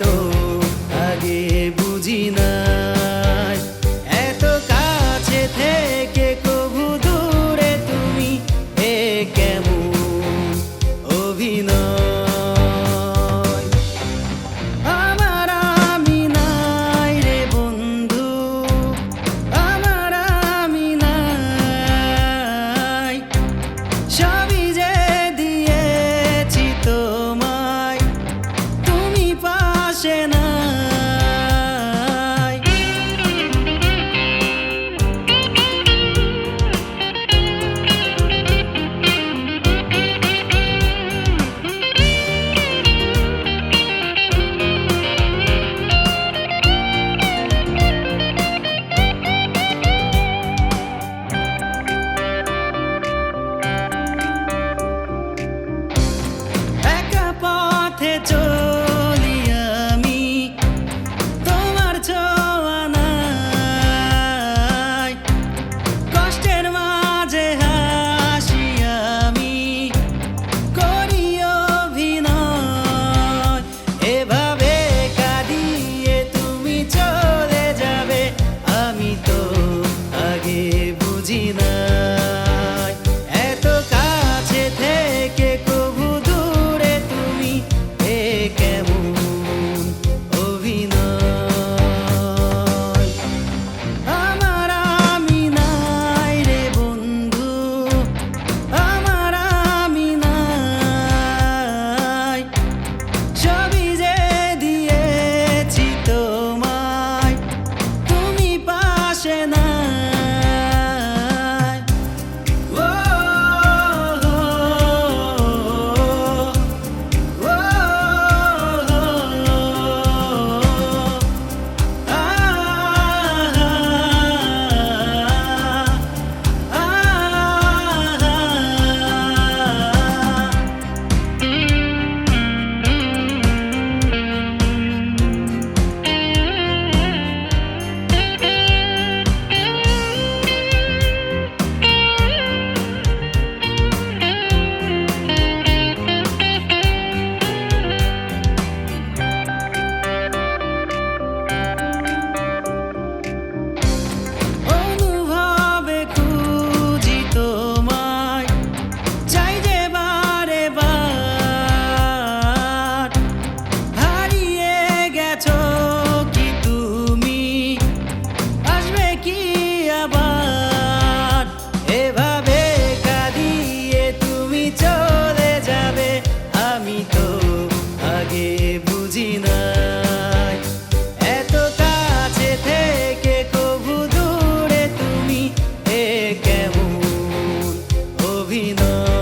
তো আগে বুঝি নাই, এত কাছে থেকে কবু দূরে তুমি, এ কেমন অভিনয়। আমার আমি নাই রে বন্ধু, আমার আমি নাই, সবই যে দিয়েছি তোমায়, তুমি পাশে নাই। একা পথে চলি আমি, তোমার ছোঁয়া নাই, কষ্টের মাঝে হাসি আমি, করি অভিনয়। এভাবে কাঁদিয়ে তুমি চলে যাবে, আমি তো আগে বুঝি নাই, এত কাছে থেকে কবু দূরে তুমি, এ কেমন অভিনয়। আমার আমি নাই রে বন্ধু, আমার আমি নাই, সবই যে দিয়েছি তোমায়, তুমি পাশে নাই। ও, ও, অনুভবে খুঁজি তোমায়, চাই যে বারে বার, হারিয়ে গেছো কি তুমি, আসবে কি আবার। এভাবে কাঁদিয়ে তুমি চলে যাবে, আমি তো আগে বুঝি নাই, এত কাছে থেকে কবু দূরে তুমি, এ কেমন অভিনয়।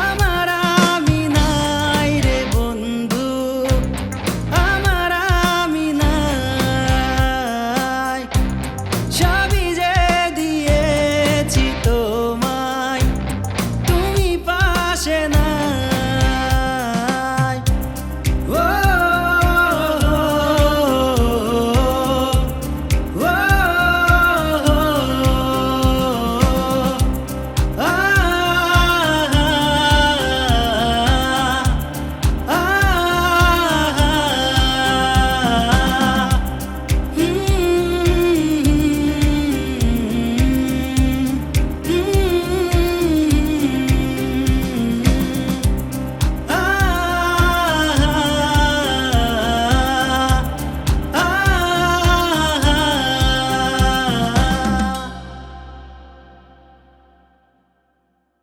আমার আমি নাই রে বন্ধু, আমার আমি নাই, সবই যে দিয়েছি তোমায়, তুমি পাশে নাই।